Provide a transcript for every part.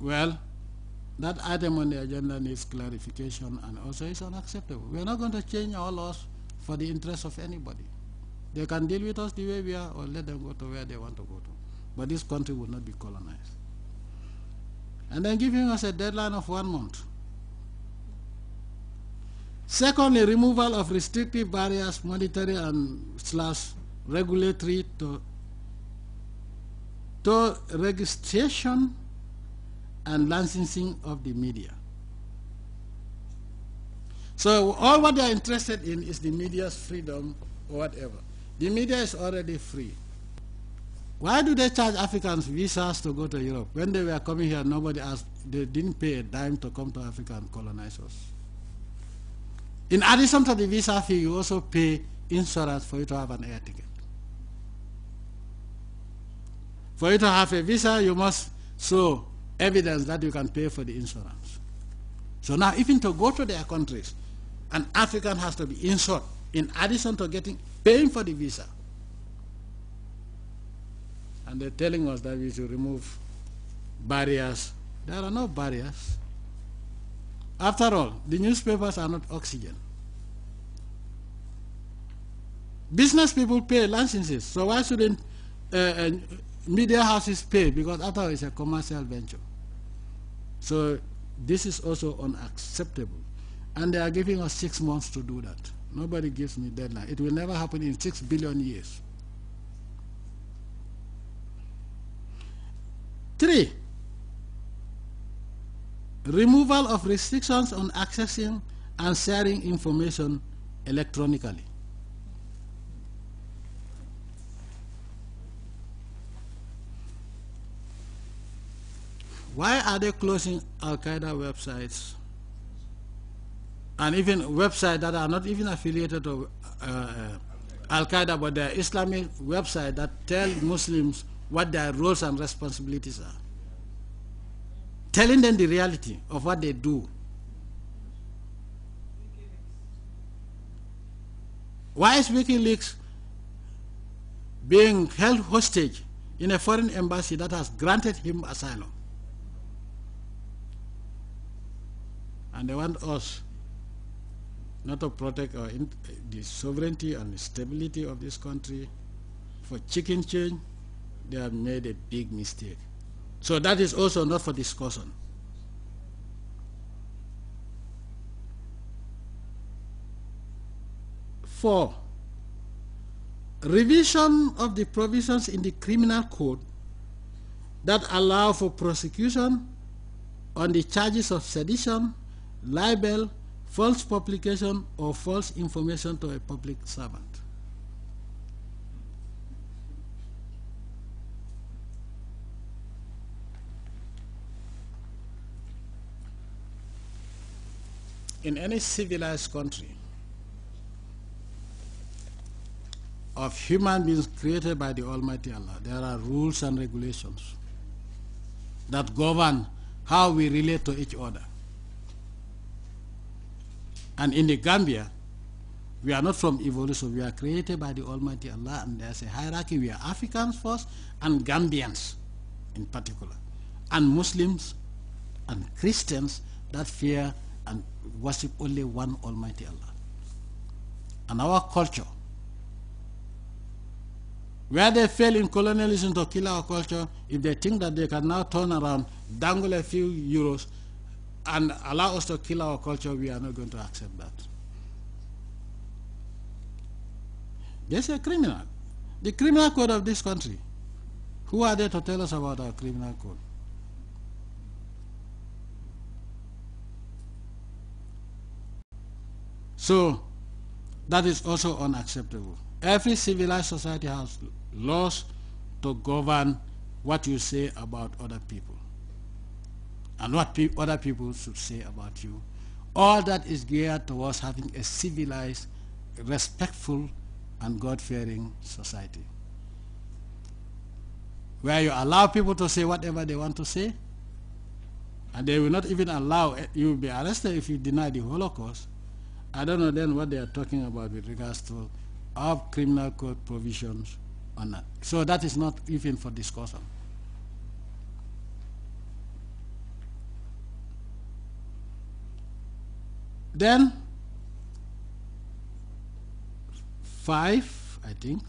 Well, that item on the agenda needs clarification and also is unacceptable. We are not going to change our laws for the interest of anybody. They can deal with us the way we are or let them go to where they want to go to. But this country will not be colonized. And then giving us a deadline of 1 month. Secondly, removal of restrictive barriers, monetary and / regulatory to registration and licensing of the media. So all what they are interested in is the media's freedom or whatever. The media is already free. Why do they charge Africans visas to go to Europe? When they were coming here, nobody asked, they didn't pay a dime to come to Africa and colonize us. In addition to the visa fee, you also pay insurance for you to have an air ticket. For you to have a visa, you must show evidence that you can pay for the insurance. So now, even to go to their countries, an African has to be insured in addition to paying for the visa. And they're telling us that we should remove barriers. There are no barriers. After all, the newspapers are not oxygen. Business people pay licenses, so why shouldn't media houses pay? Because after all, it's a commercial venture. So this is also unacceptable. And they are giving us 6 months to do that. Nobody gives me deadline. It will never happen in 6 billion years. 3, removal of restrictions on accessing and sharing information electronically. Why are they closing Al-Qaeda websites and even websites that are not even affiliated to Al-Qaeda, but they are Islamic websites that tell Muslims what their roles and responsibilities are, telling them the reality of what they do? Why is WikiLeaks being held hostage in a foreign embassy that has granted him asylum? And they want us not to protect the sovereignty and the stability of this country. For chicken change, they have made a big mistake. So that is also not for discussion. Four, revision of the provisions in the criminal code that allow for prosecution on the charges of sedition, libel, false publication, or false information to a public servant. In any civilized country of human beings created by the Almighty Allah, there are rules and regulations that govern how we relate to each other. And in the Gambia, we are not from evolution. We are created by the Almighty Allah, and there's a hierarchy. We are Africans first, and Gambians in particular, and Muslims and Christians that fear and worship only one Almighty Allah. And our culture, where they fail in colonialism to kill our culture, if they think that they can now turn around, dangle a few euros, and allow us to kill our culture, we are not going to accept that. There's a criminal. The criminal code of this country. Who are they to tell us about our criminal code? So that is also unacceptable. Every civilized society has laws to govern what you say about other people and what other people should say about you. All that is geared towards having a civilized, respectful, and God-fearing society, where you allow people to say whatever they want to say, and they will not even allow you will be arrested if you deny the Holocaust. I don't know then what they are talking about with regards to our criminal code provisions on that. So that is not even for discussion. Then 5, I think,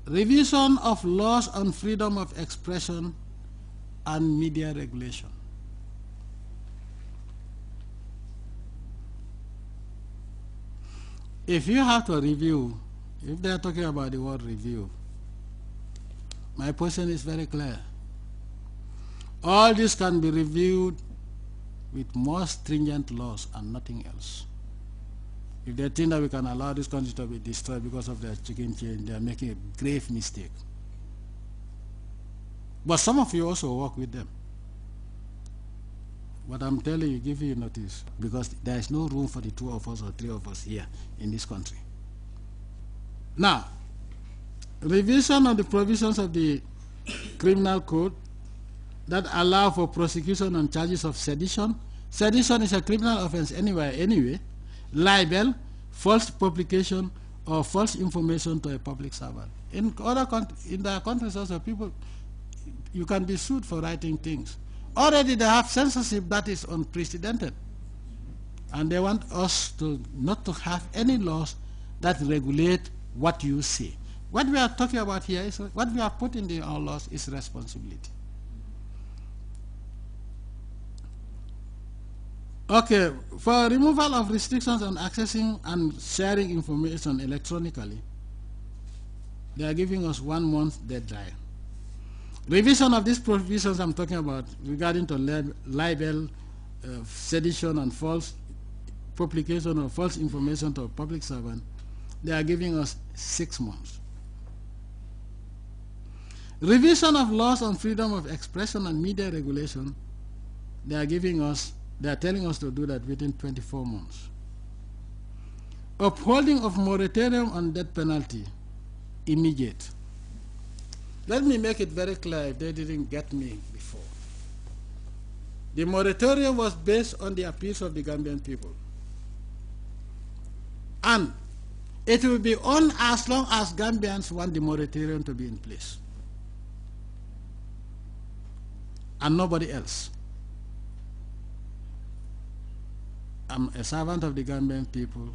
revision of laws on freedom of expression and media regulation. If you have to review, if they are talking about the word review, my position is very clear. All this can be reviewed with more stringent laws and nothing else. If they think that we can allow this country to be destroyed because of their chicken change, they are making a grave mistake. But some of you also work with them. But I'm telling you, give you notice, because there is no room for the 2 of us or 3 of us here in this country. Now, revision of the provisions of the criminal code that allow for prosecution on charges of sedition. Sedition is a criminal offense anywhere, anyway. Libel, false publication, or false information to a public servant. In the countries also, people, you can be sued for writing things. Already they have censorship that is unprecedented. And they want us to not to have any laws that regulate what you say. What we are talking about here is, what we have put in our laws is responsibility. Okay, for removal of restrictions on accessing and sharing information electronically, they are giving us 1 month deadline. Revision of these provisions I'm talking about regarding to libel, sedition, and false publication of false information to a public servant, they are giving us 6 months. Revision of laws on freedom of expression and media regulation, they are telling us to do that within 24 months. Upholding of moratorium on death penalty, immediate. Let me make it very clear if they didn't get me before. The moratorium was based on the appeals of the Gambian people. And it will be on as long as Gambians want the moratorium to be in place. And nobody else. I'm a servant of the Gambian people.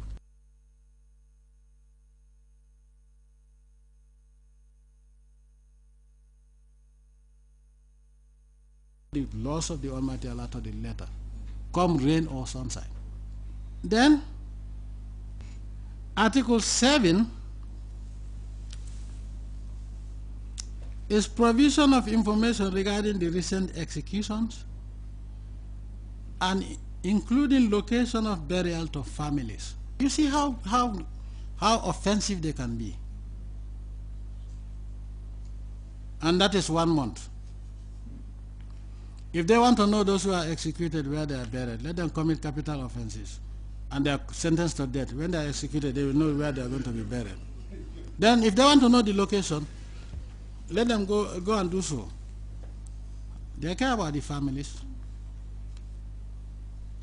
The laws of the Almighty Allah to the letter, come rain or sunshine. Then, Article 7 is provision of information regarding the recent executions and including location of burial to families. You see how offensive they can be. And that is 1 month. If they want to know those who are executed where they are buried, let them commit capital offenses and they are sentenced to death. When they are executed, they will know where they are going to be buried. Then if they want to know the location, let them go and do so. They care about the families.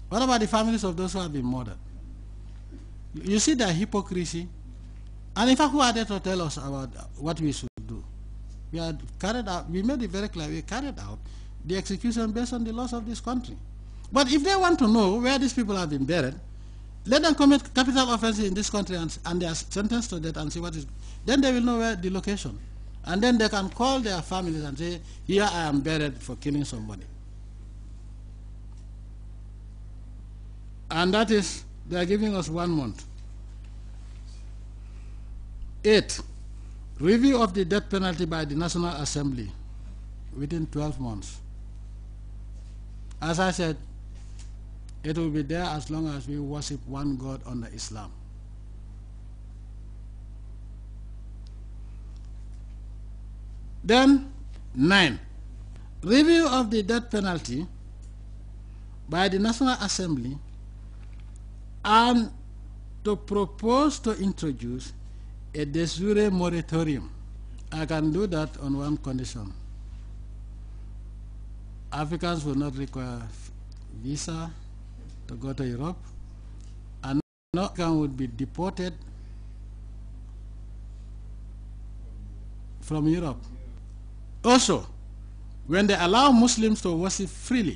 What about the families of those who have been murdered? You see their hypocrisy. And in fact, who are they to tell us about what we should do? We made it very clear, we carried out the execution based on the laws of this country. But if they want to know where these people have been buried, let them commit capital offenses in this country and they are sentenced to death and see what is. Then they will know where the location. And then they can call their families and say, here I am buried for killing somebody. And that is, they are giving us 1 month. 8, review of the death penalty by the National Assembly within 12 months. As I said, it will be there as long as we worship one God under Islam. Then, 9, review of the death penalty by the National Assembly and to propose to introduce a de jure moratorium. I can do that on one condition. Africans will not require visa to go to Europe, and no African would be deported from Europe. Also, when they allow Muslims to worship freely,